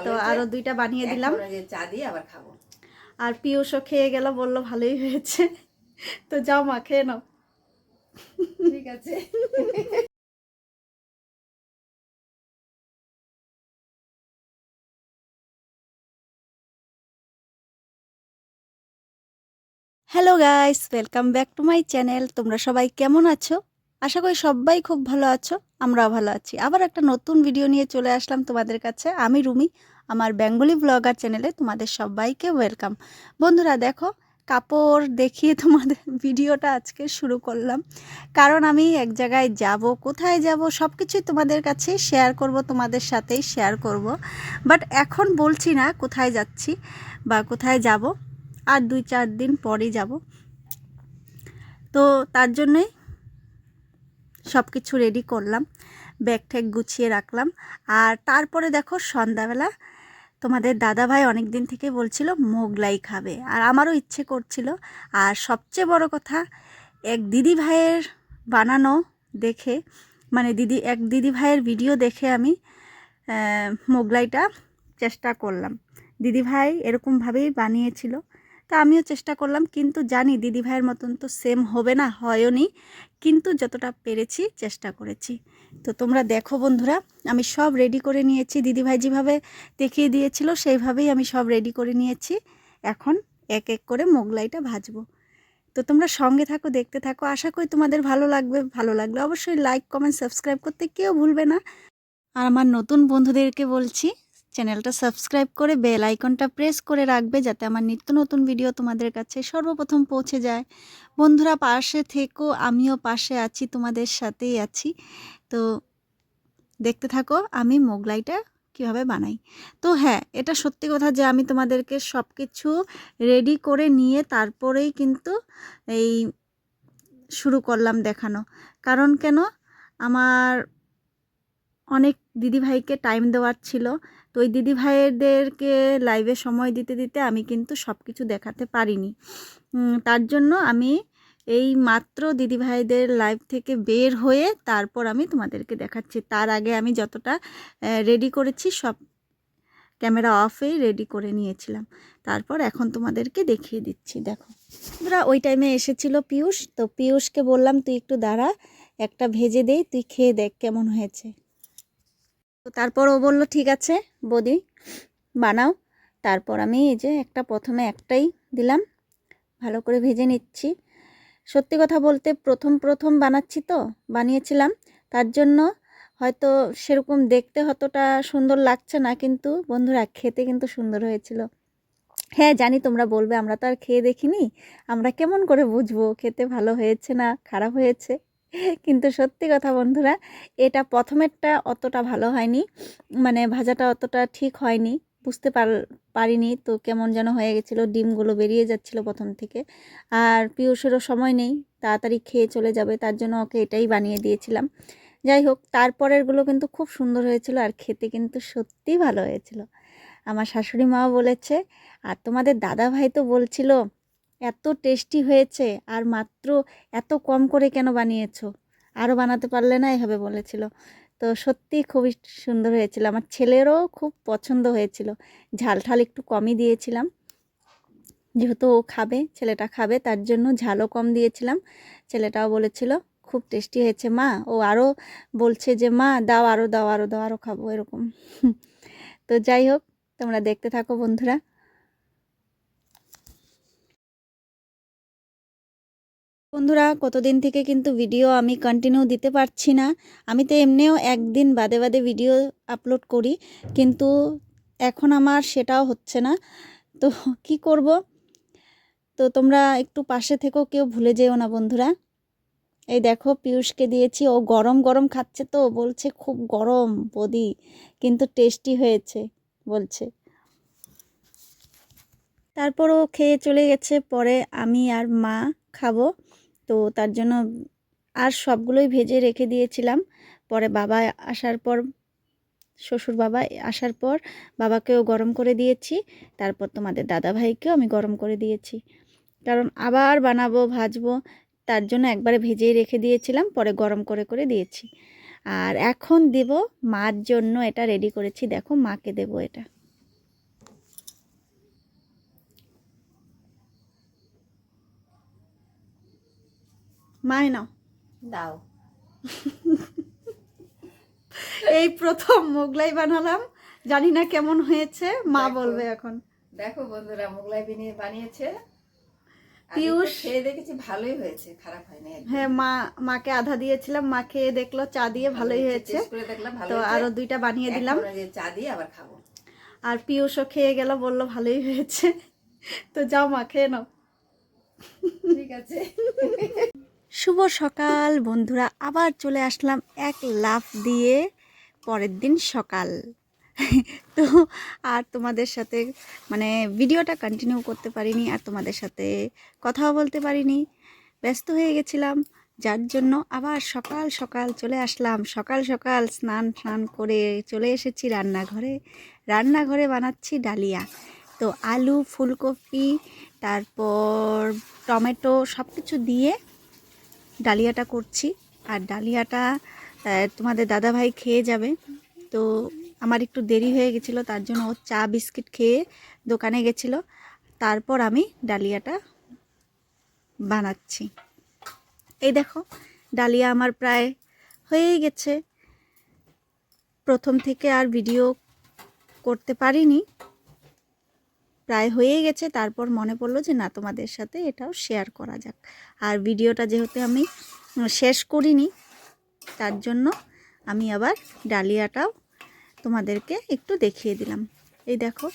তো আরও 2টা বানিয়ে দিলাম, চা দিয়ে আবার খাবো। আর পিয়ুষও খেয়ে গেল, বললো ভালোই হয়েছে। তো যাও মা, খেয়ে নাও। ঠিক আছে। Hello guys, welcome back to my channel. তোমরা সবাই কেমন আছো? আশা করি সবাই খুব ভালো আছো, আমরাও ভালো আছি। আবার একটা নতুন ভিডিও নিয়ে চলে আসলাম তোমাদের কাছে। আমি রুমি, আমার বেঙ্গলি ব্লগার চ্যানেলে তোমাদের সবাইকে ওয়েলকাম। বন্ধুরা দেখো, কাপড় দেখিয়ে তোমাদের ভিডিওটা আজকে শুরু করলাম, কারণ আমি এক জায়গায় যাব, কোথায় যাব সব কিছুই তোমাদের কাছে শেয়ার করব, তোমাদের সাথেই শেয়ার করব। বাট এখন বলছি না কোথায় যাচ্ছি বা কোথায় যাব, আর 2-4 দিন পরেই যাব। তো তার জন্যই সব কিছু রেডি করলাম, ব্যাগ ঠ্যাগ গুছিয়ে রাখলাম। আর তারপরে দেখো সন্ধ্যাবেলা তোমাদের দাদাভাই অনেক দিন থেকে বলছিল মোগলাই খাবে, আর আমারও ইচ্ছে করছিল। আর সবচেয়ে বড় কথা, এক দিদি ভাইয়ের বানানো দেখে, মানে এক দিদি ভাইয়ের ভিডিও দেখে আমি মোগলাইটা চেষ্টা করলাম। দিদি ভাই এরকমভাবেই বানিয়েছিল, তা আমিও চেষ্টা করলাম, কিন্তু জানি দিদি ভাইয়ের মতন তো সেম হবে না, হয়ওনি, কিন্তু যতটা পেরেছি চেষ্টা করেছি। তো তোমরা দেখো বন্ধুরা, আমি সব রেডি করে নিয়েছি, দিদি ভাই যেভাবে দেখিয়ে দিয়েছিল সেইভাবেই আমি সব রেডি করে নিয়েছি। এখন এক এক করে মোগলাইটা ভাজবো। তো তোমরা সঙ্গে থাকো, দেখতে থাকো, আশা করি তোমাদের ভালো লাগবে। ভালো লাগলে অবশ্যই লাইক, কমেন্ট, সাবস্ক্রাইব করতে কেউ ভুলবে না। আর আমার নতুন বন্ধুদেরকে বলছি, চ্যানেলটা সাবস্ক্রাইব করে বেল আইকনটা প্রেস করে রাখবে, যাতে আমার নিত্য নতুন ভিডিও তোমাদের কাছে সর্বপ্রথম পৌঁছে যায়। বন্ধুরা পাশে থেকো, আমিও পাশে আছি, তোমাদের সাথেই আছি। তো দেখতে থাকো আমি মোগলাইটা কীভাবে বানাই। তো হ্যাঁ, এটা সত্যি কথা যে আমি তোমাদেরকে সব কিছু রেডি করে নিয়ে তারপরেই কিন্তু এই শুরু করলাম দেখানো। কারণ কেন, আমার অনেক দিদিভাইকে টাইম দেওয়ার ছিল। তো ওই দিদিভাইদেরকে লাইভে সময় দিতে দিতে আমি কিন্তু সব কিছু দেখাতে পারিনি। তার জন্য আমি এই মাত্র দিদিভাইদের লাইভ থেকে বের হয়ে তারপর আমি তোমাদেরকে দেখাচ্ছি। তার আগে আমি যতটা রেডি করেছি সব ক্যামেরা অফেই রেডি করে নিয়েছিলাম। তারপর এখন তোমাদেরকে দেখিয়ে দিচ্ছি। দেখো আমরা ওই টাইমে এসেছিল পিয়ুষ, তো পিয়ুষকে বললাম তুই একটু দাঁড়া, একটা ভেজে দেই, তুই খেয়ে দেখ কেমন হয়েছে। তো তারপর ও বলল ঠিক আছে বৌদি বানাও। তারপর আমি এই যে প্রথমে একটাই দিলাম, ভালো করে ভেজে নিচ্ছি। সত্যি কথা বলতে প্রথম বানাচ্ছি, তো বানিয়েছিলাম, তার জন্য হয়তো সেরকম দেখতে অতটা সুন্দর লাগছে না, কিন্তু বন্ধুরা খেতে কিন্তু সুন্দর হয়েছিল। হ্যাঁ জানি তোমরা বলবে আমরা তো আর খেয়ে দেখিনি, আমরা কেমন করে বুঝবো খেতে ভালো হয়েছে না খারাপ হয়েছে। কিন্তু সত্যি কথা বন্ধুরা, এটা প্রথমেরটা অতটা ভালো হয়নি, মানে ভাজাটা অতটা ঠিক হয়নি, বুঝতে পারিনি তো কেমন যেন হয়ে গেছিলো, ডিমগুলো বেরিয়ে যাচ্ছিলো প্রথম থেকে। আর পিয়ুষেরও সময় নেই, তাড়াতাড়ি খেয়ে চলে যাবে, তার জন্য ওকে এটাই বানিয়ে দিয়েছিলাম। যাই হোক, তারপরেরগুলো কিন্তু খুব সুন্দর হয়েছিল, আর খেতে কিন্তু সত্যিই ভালো হয়েছিল। আমার শাশুড়ি মাও বলেছে, আর তোমাদের দাদা ভাই তো বলছিল এত টেস্টি হয়েছে, আর মাত্র এত কম করে কেন বানিয়েছো, আরও বানাতে পারলে না, এভাবে বলেছিল। তো সত্যি খুবই সুন্দর হয়েছিল, আমার ছেলেরও খুব পছন্দ হয়েছিল। ঝাল ঠাল একটু কমই দিয়েছিলাম, যেহেতু ও খাবে, ছেলেটা খাবে, তার জন্য ঝালও কম দিয়েছিলাম। ছেলেটাও বলেছিল খুব টেস্টি হয়েছে মা, ও আরও বলছে যে মা দাও, আরও দাও, আরও দাও, আরও খাবো এরকম। তো যাই হোক, তোমরা দেখতে থাকো বন্ধুরা। বন্ধুরা কতদিন থেকে কিন্তু ভিডিও আমি কন্টিনিউ দিতে পারছি না। আমি তো এমনিও একদিন বাদে বাদে ভিডিও আপলোড করি, কিন্তু এখন আমার সেটাও হচ্ছে না। তো কি করব, তো তোমরা একটু পাশে থেকেও কেউ ভুলে যেও না বন্ধুরা। এই দেখো পিয়ুষকে দিয়েছি, ও গরম গরম খাচ্ছে, তো বলছে খুব গরম বৌদি, কিন্তু টেস্টি হয়েছে বলছে। তারপর ও খেয়ে চলে গেছে, পরে আমি আর মা খাবো। তো তার জন্য আর সবগুলোই ভেজে রেখে দিয়েছিলাম। পরে বাবা আসার পর, শ্বশুর বাবা আসার পর বাবাকেও গরম করে দিয়েছি। তারপর তোমাদের দাদাভাইকেও আমি গরম করে দিয়েছি, কারণ আবার বানাবো ভাজবো, তার জন্য একবারে ভেজেই রেখে দিয়েছিলাম, পরে গরম করে করে দিয়েছি। আর এখন দেব মার জন্য, এটা রেডি করেছি, দেখো মাকে দেব এটা। মায় নাও। দাও। এই প্রথম মোগলাই বানালাম, জানি না কেমন হয়েছে, মা দেখো। বলবে এখন। দেখো বন্ধুরা, মোগলাই বানিয়েছে। আমি তো পিয়ুষ, খেয়ে দেখেছি, ভালোই হয়েছে, খারাপ হয়নি একদম। হ্যাঁ মাকে আধা দিয়েছিলাম, মা খেয়ে দেখলো, চা দিয়ে ভালোই হয়েছে, টেস্ট করে দেখলাম ভালো তো হয়েছে। আরো 2টা বানিয়ে দিলাম। এখন ওই যে চা দিয়ে আবার খাবো। আর পিয়ুষও খেয়ে গেল, বলল ভালোই হয়েছে। তো যাও মা, খেয়ে নাও। ঠিক আছে। শুভ সকাল বন্ধুরা, আবার চলে আসলাম এক লাফ দিয়ে পরের দিন সকাল। তো আর তোমাদের সাথে মানে ভিডিওটা কন্টিনিউ করতে পারিনি, আর তোমাদের সাথে কথাও বলতে পারিনি, ব্যস্ত হয়ে গেছিলাম, যার জন্য আবার সকাল সকাল চলে আসলাম। সকাল সকাল স্নান করে চলে এসেছি রান্নাঘরে। রান্নাঘরে বানাচ্ছি ডালিয়া। তো আলু, ফুলকপি, তারপর টমেটো সব কিছু দিয়ে ডালিয়াটা করছি। আর ডালিয়াটা তোমাদের দাদাভাই খেয়ে যাবে, তো আমার একটু দেরি হয়ে গেছিলো, তার জন্য ও চা বিস্কিট খেয়ে দোকানে গেছিলো। তারপর আমি ডালিয়াটা বানাচ্ছি। এই দেখো, ডালিয়া আমার প্রায় হয়েই গেছে। প্রথম থেকে আর ভিডিও করতে পারিনি, প্রায় হয়েই গেছে। তারপর মনে পড়লো যে না, তোমাদের সাথে এটাও শেয়ার করা যাক। আর ভিডিওটা যেহেতু আমি শেষ করিনি, তার জন্য আমি আবার ডালিয়াটাও তোমাদেরকে একটু দেখিয়ে দিলাম। এই দেখো,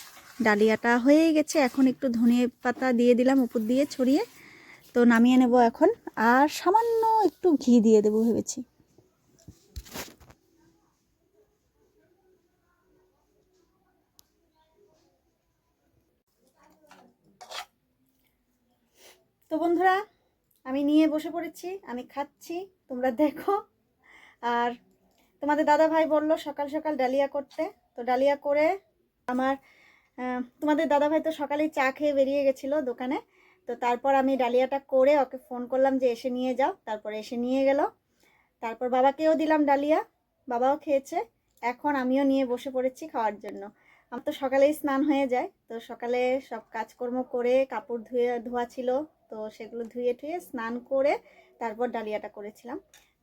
ডালিয়াটা হয়ে গেছে। এখন একটু ধনিয়া পাতা দিয়ে দিলাম উপর দিয়ে ছড়িয়ে, তো নামিয়ে নেব এখন। আর সামান্য একটু ঘি দিয়ে দেবো ভেবেছি। তো বন্ধুরা, আমি নিয়ে বসে পড়েছি, আমি খাচ্ছি, তোমরা দেখো। আর তোমাদের দাদা ভাই বললো সকাল সকাল ডালিয়া করতে, তো ডালিয়া করে আমার তোমাদের দাদা ভাই তো সকালেই চা খেয়ে বেরিয়ে গেছিলো দোকানে। তো তারপর আমি ডালিয়াটা করে ওকে ফোন করলাম যে এসে নিয়ে যাও, তারপর এসে নিয়ে গেল। তারপর বাবাকেও দিলাম ডালিয়া, বাবাও খেয়েছে। এখন আমিও নিয়ে বসে পড়েছি খাওয়ার জন্য। আমার তো সকালেই স্নান হয়ে যায়, তো সকালে সব কাজকর্ম করে কাপড় ধোয়া ছিল, তো সেগুলো ধুয়ে টুয়ে স্নান করে তারপর ডালিয়াটা করেছিলাম।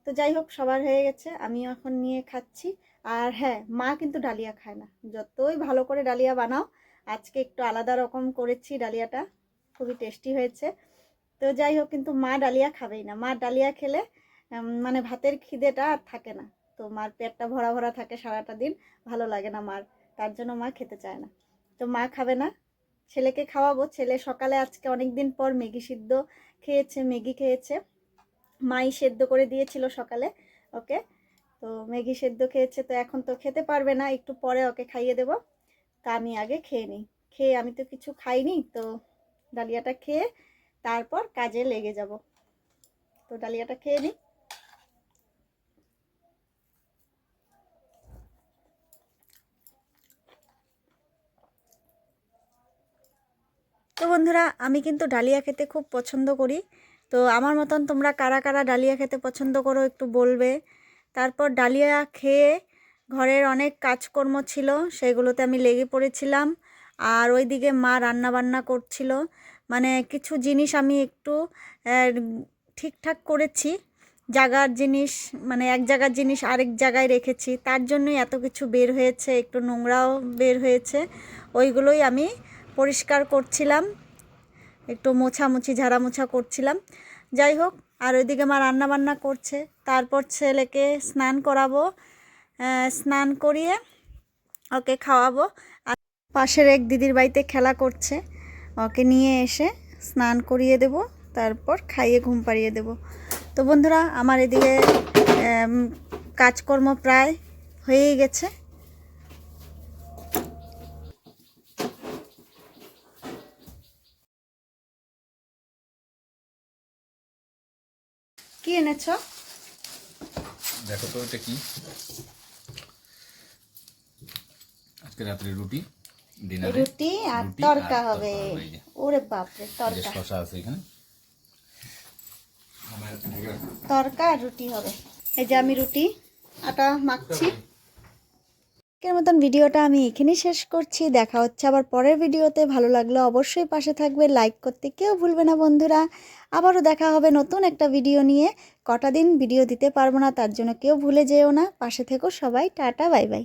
তো যাই হোক, সবার হয়ে গেছে, আমিও এখন নিয়ে খাচ্ছি। আর হ্যাঁ, মা কিন্তু ডালিয়া খায় না, যতই ভালো করে ডালিয়া বানাও। আজকে একটু আলাদা রকম করেছি ডালিয়াটা, খুবই টেস্টি হয়েছে। তো যাই হোক, কিন্তু মা ডালিয়া খাবেই না। মা ডালিয়া খেলে মানে ভাতের খিদেটা আর থাকে না, তো মার পেটটা ভরা ভরা থাকে সারাটা দিন, ভালো লাগে না মার, তার জন্য মা খেতে চায় না। তো মা খাবে না, ছেলেকে খাওয়াবো। ছেলে সকালে আজকে অনেক দিন পর ম্যাগি সিদ্ধ খেয়েছে, ম্যাগি খেয়েছে, মাই সেদ্ধ করে দিয়েছিল সকালে ওকে। তো ম্যাগি সেদ্ধ খেয়েছে, তো এখন তো খেতে পারবে না, একটু পরে ওকে খাইয়ে দেবো। তা আমি আগে খেয়ে নিই, খেয়ে আমি তো কিছু খাইনি, তো ডালিয়াটা খেয়ে তারপর কাজে লেগে যাব। তো ডালিয়াটা খেয়ে নিই। তো বন্ধুরা, আমি কিন্তু ডালিয়া খেতে খুব পছন্দ করি। তো আমার মতন তোমরা কারা কারা ডালিয়া খেতে পছন্দ করো একটু বলবে। তারপর ডালিয়া খেয়ে ঘরের অনেক কাজকর্ম ছিল, সেগুলোতে আমি লেগে পড়েছিলাম। আর ওইদিকে মা রান্না বান্না করছিল, মানে কিছু জিনিস আমি একটু ঠিকঠাক করেছি। জায়গার জিনিস মানে এক জায়গার জিনিস আরেক জায়গায় রেখেছি, তার জন্যই এত কিছু বের হয়েছে, একটু নোংরাও বের হয়েছে। ওইগুলোই আমি পরিষ্কার করছিলাম, একটু মোছামুছি ঝাড়ামোছা করছিলাম। যাই হোক, আর ওইদিকে মা রান্না বান্না করছে। তারপর ছেলেকে স্নান করাবো, স্নান করিয়ে ওকে খাওয়াবো। আর পাশের এক দিদির বাড়িতে খেলা করছে, ওকে নিয়ে এসে স্নান করিয়ে দেব, তারপর খাইয়ে ঘুম পাড়িয়ে দেব। তো বন্ধুরা, আমার এদিকে কাজকর্ম প্রায় হয়েই গেছে। কি এনেছো? দেখো তো এটা কি। আজকে রাত্রে রুটি, ডিনারে রুটি আর রুটি তরকা আর হবে। তরকা এই যে। ওরে বাপরে, এই যে তরকা, শসা আছে এখানে। তরকা আর রুটি হবে। এই যে আমি রুটি আটা মাখছি। আজকের মতন ভিডিওটা আমি এখানেই শেষ করছি। দেখা হচ্ছে আবার পরের ভিডিওতে। ভালো লাগলে অবশ্যই পাশে থাকবে, লাইক করতে কেউ ভুলবে না বন্ধুরা। আবারও দেখা হবে নতুন একটা ভিডিও নিয়ে। কটা দিন ভিডিও দিতে পারবো না, তার জন্য কেউ ভুলে যেও না। পাশে থেকো সবাই। Tata, bye bye.